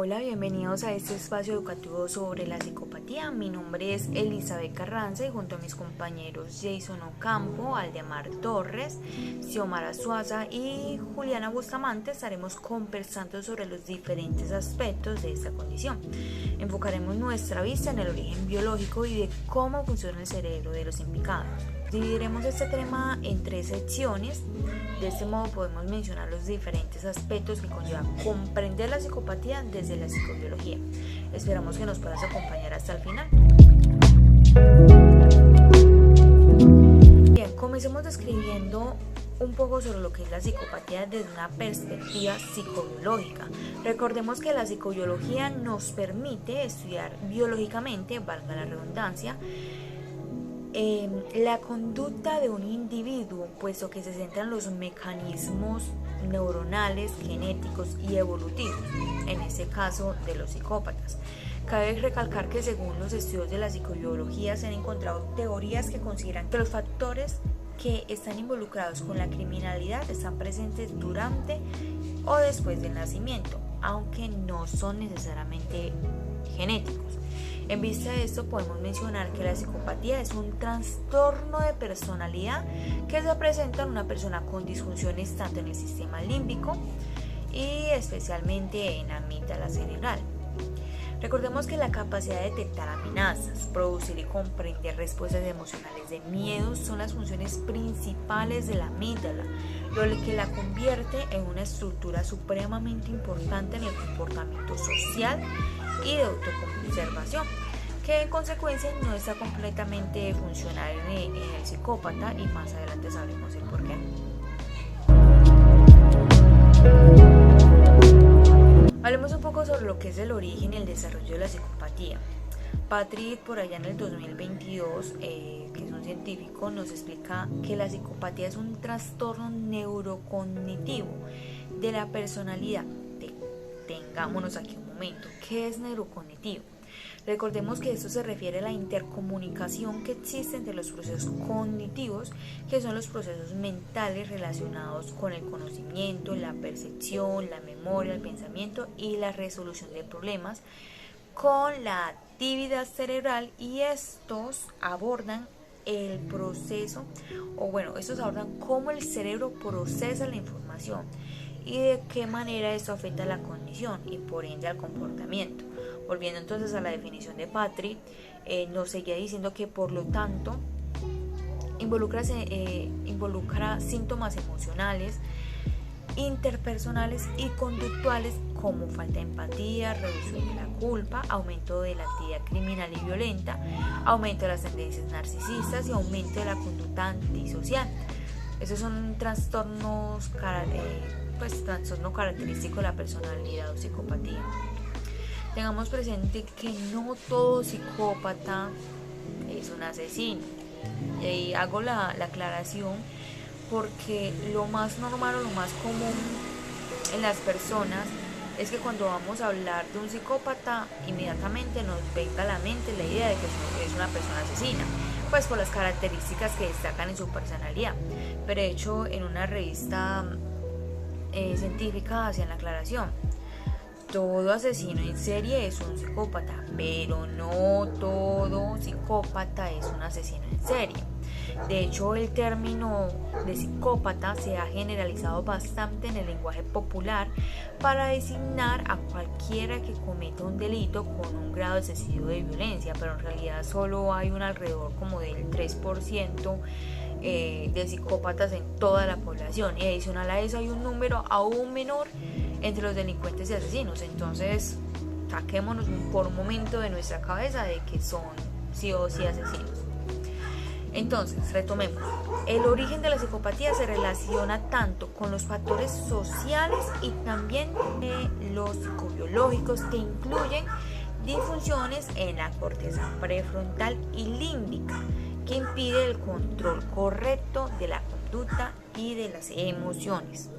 Hola, bienvenidos a este espacio educativo sobre la psicopatía. Mi nombre es Elizabeth Carranza y junto a mis compañeros Jason Ocampo, Aldemar Torres, Xiomara Suaza y Juliana Bustamante estaremos conversando sobre los diferentes aspectos de esta condición. Enfocaremos nuestra vista en el origen biológico y de cómo funciona el cerebro de los implicados. Dividiremos este tema en 3 secciones. De este modo podemos mencionar los diferentes aspectos que conlleva comprender la psicopatía desde la psicobiología. Esperamos que nos puedas acompañar hasta el final. Bien, comencemos describiendo un poco sobre lo que es la psicopatía desde una perspectiva psicobiológica. Recordemos que la psicobiología nos permite estudiar biológicamente, valga la redundancia, la conducta de un individuo, puesto que se centra en los mecanismos neuronales, genéticos y evolutivos, en este caso de los psicópatas. Cabe recalcar que según los estudios de la psicobiología se han encontrado teorías que consideran que los factores que están involucrados con la criminalidad están presentes durante o después del nacimiento, aunque no son necesariamente genéticos. En vista de esto podemos mencionar que la psicopatía es un trastorno de personalidad que se presenta en una persona con disfunciones tanto en el sistema límbico y especialmente en la amígdala cerebral. Recordemos que la capacidad de detectar amenazas, producir y comprender respuestas emocionales de miedo son las funciones principales de la amígdala, lo que la convierte en una estructura supremamente importante en el comportamiento social y de autoconservación, que en consecuencia no está completamente funcional en el psicópata, y más adelante sabremos el porqué. Hablemos un poco sobre lo que es el origen y el desarrollo de la psicopatía. Patrick, por allá en el 2022, que es un científico, nos explica que la psicopatía es un trastorno neurocognitivo de la personalidad. Detengámonos aquí un momento. ¿Qué es neurocognitivo? Recordemos que esto se refiere a la intercomunicación que existe entre los procesos cognitivos, que son los procesos mentales relacionados con el conocimiento, la percepción, la memoria, el pensamiento y la resolución de problemas, con la actividad cerebral, y estos abordan el proceso, estos abordan cómo el cerebro procesa la información y de qué manera esto afecta a la cognición y por ende al comportamiento. Volviendo entonces a la definición de Patrick, nos seguía diciendo que por lo tanto involucra síntomas emocionales, interpersonales y conductuales como falta de empatía, reducción de la culpa, aumento de la actividad criminal y violenta, aumento de las tendencias narcisistas y aumento de la conducta antisocial. Esos son trastornos característicos de la personalidad o psicopatía. Tengamos presente que no todo psicópata es un asesino. Y ahí hago la aclaración porque lo más normal o lo más común en las personas es que cuando vamos a hablar de un psicópata, inmediatamente nos venga a la mente la idea de que es una persona asesina, pues por las características que destacan en su personalidad. Pero de hecho, en una revista científica hacían la aclaración: todo asesino en serie es un psicópata, pero no todo psicópata es un asesino en serie. De hecho, el término de psicópata se ha generalizado bastante en el lenguaje popular para designar a cualquiera que cometa un delito con un grado excesivo de violencia, pero en realidad solo hay un alrededor como del 3% de psicópatas en toda la población, y adicional a eso hay un número aún menor entre los delincuentes y asesinos. Entonces saquémonos por un momento de nuestra cabeza de que son sí o sí asesinos. Entonces, retomemos. El origen de la psicopatía se relaciona tanto con los factores sociales y también los psicobiológicos, que incluyen disfunciones en la corteza prefrontal y límbica, que impide el control correcto de la conducta y de las emociones.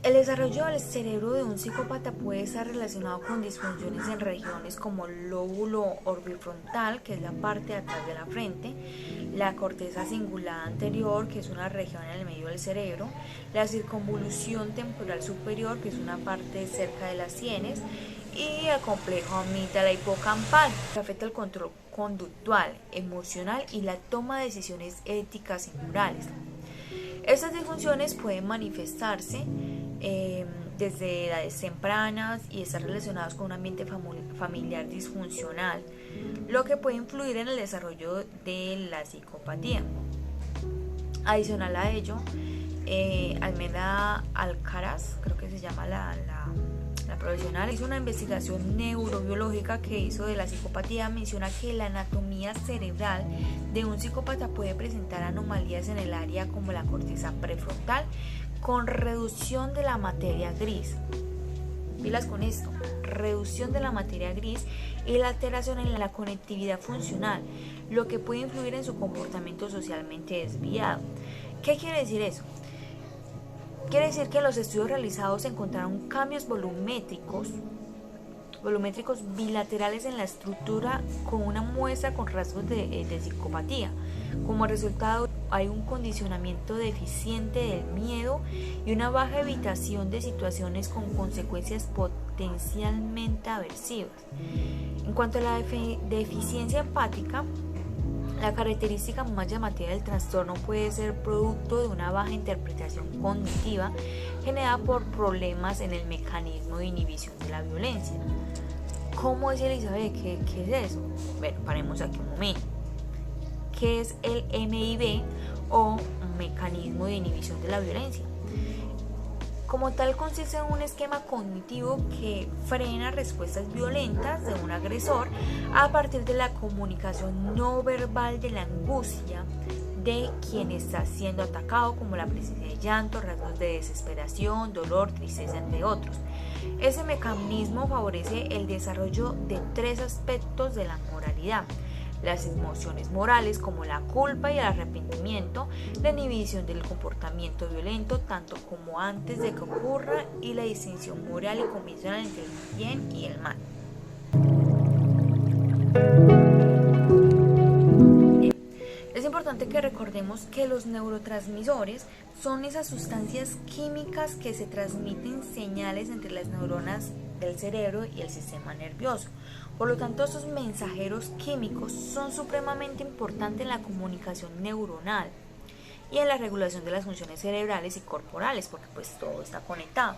El desarrollo del cerebro de un psicópata puede estar relacionado con disfunciones en regiones como el lóbulo orbifrontal, que es la parte de atrás de la frente, la corteza cingulada anterior, que es una región en el medio del cerebro, la circunvolución temporal superior, que es una parte cerca de las sienes, y el complejo amígdala hipocampal, que afecta el control conductual, emocional y la toma de decisiones éticas y morales. Estas disfunciones pueden manifestarse desde edades tempranas y estar relacionadas con un ambiente familiar disfuncional, lo que puede influir en el desarrollo de la psicopatía. Adicional a ello, Almeda Alcaraz, creo que se llama la profesional, hizo una investigación neurobiológica que hizo de la psicopatía. Menciona que la anatomía cerebral de un psicópata puede presentar anomalías en el área como la corteza prefrontal, con reducción de la materia gris. Pilas con esto, reducción de la materia gris y la alteración en la conectividad funcional, lo que puede influir en su comportamiento socialmente desviado. ¿Qué quiere decir eso? Quiere decir que en los estudios realizados se encontraron cambios volumétricos bilaterales en la estructura con una muestra con rasgos de psicopatía. Como resultado, hay un condicionamiento deficiente del miedo y una baja evitación de situaciones con consecuencias potencialmente aversivas. En cuanto a la deficiencia empática, la característica más llamativa del trastorno puede ser producto de una baja interpretación cognitiva generada por problemas en el mecanismo de inhibición de la violencia. ¿Cómo es, Elizabeth? ¿Qué es eso? Bueno, paremos aquí un momento. ¿Qué es el MIB o mecanismo de inhibición de la violencia? Como tal, consiste en un esquema cognitivo que frena respuestas violentas de un agresor a partir de la comunicación no verbal de la angustia de quien está siendo atacado, como la presencia de llanto, rasgos de desesperación, dolor, tristeza, entre otros. Ese mecanismo favorece el desarrollo de 3 aspectos de la moralidad: las emociones morales como la culpa y el arrepentimiento, la inhibición del comportamiento violento tanto como antes de que ocurra y la distinción moral y convencional entre el bien y el mal. Es importante que recordemos que los neurotransmisores son esas sustancias químicas que se transmiten señales entre las neuronas del cerebro y el sistema nervioso. Por lo tanto, esos mensajeros químicos son supremamente importantes en la comunicación neuronal y en la regulación de las funciones cerebrales y corporales, porque pues todo está conectado.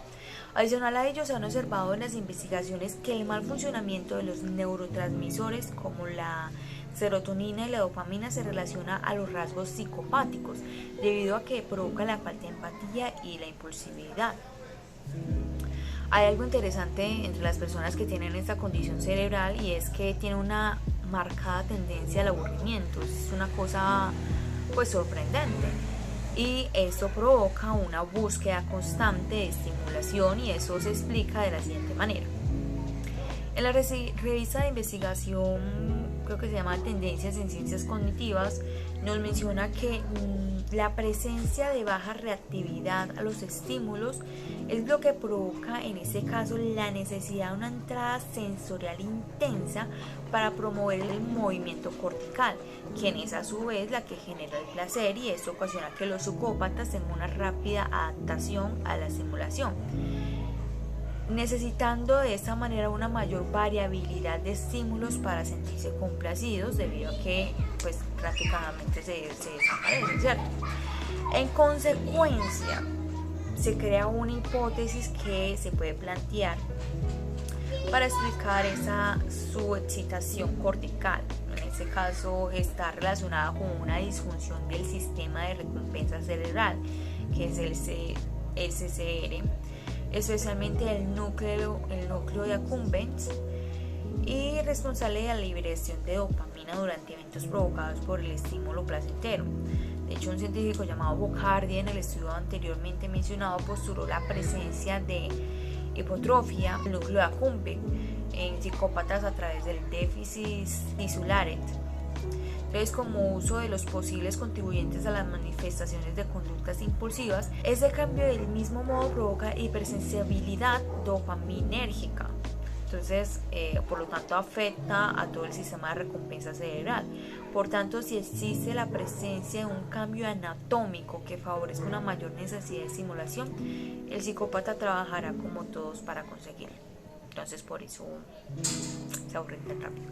Adicional a ello, se han observado en las investigaciones que el mal funcionamiento de los neurotransmisores como la serotonina y la dopamina se relaciona a los rasgos psicopáticos, debido a que provoca la falta de empatía y la impulsividad. Hay algo interesante entre las personas que tienen esta condición cerebral, y es que tienen una marcada tendencia al aburrimiento. Es una cosa pues sorprendente, y esto provoca una búsqueda constante de estimulación, y eso se explica de la siguiente manera. En la revista de investigación, creo que se llama Tendencias en Ciencias Cognitivas, nos menciona que la presencia de baja reactividad a los estímulos es lo que provoca en este caso la necesidad de una entrada sensorial intensa para promover el movimiento cortical, quien es a su vez la que genera el placer, y esto ocasiona que los psicópatas tengan una rápida adaptación a la estimulación, necesitando de esta manera una mayor variabilidad de estímulos para sentirse complacidos, debido a que pues prácticamente se desaparece, ¿cierto? En consecuencia, se crea una hipótesis que se puede plantear para explicar esa subexcitación cortical. En este caso está relacionada con una disfunción del sistema de recompensa cerebral, que es el SCR, especialmente el núcleo de accumbens, y responsable de la liberación de dopamina durante eventos provocados por el estímulo placentero. De hecho, un científico llamado Bocardi, en el estudio anteriormente mencionado, postuló la presencia de hipotrofia del núcleo de accumbens en psicópatas a través del déficit tisularet, Entonces, como uso de los posibles contribuyentes a las manifestaciones de conductas impulsivas, ese cambio del mismo modo provoca hipersensibilidad dopaminérgica. Entonces, por lo tanto, afecta a todo el sistema de recompensa cerebral. Por tanto, si existe la presencia de un cambio anatómico que favorezca una mayor necesidad de estimulación, el psicópata trabajará como todos para conseguirlo. Entonces, por eso se aburre tan rápido.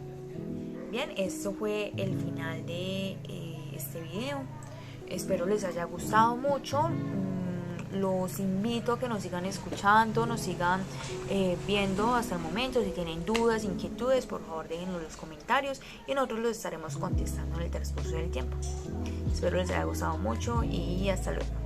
Bien, esto fue el final de este video. Espero les haya gustado mucho. Los invito a que nos sigan escuchando, nos sigan viendo hasta el momento. Si tienen dudas, inquietudes, por favor déjenlo en los comentarios y nosotros los estaremos contestando en el transcurso del tiempo. Espero les haya gustado mucho y hasta luego.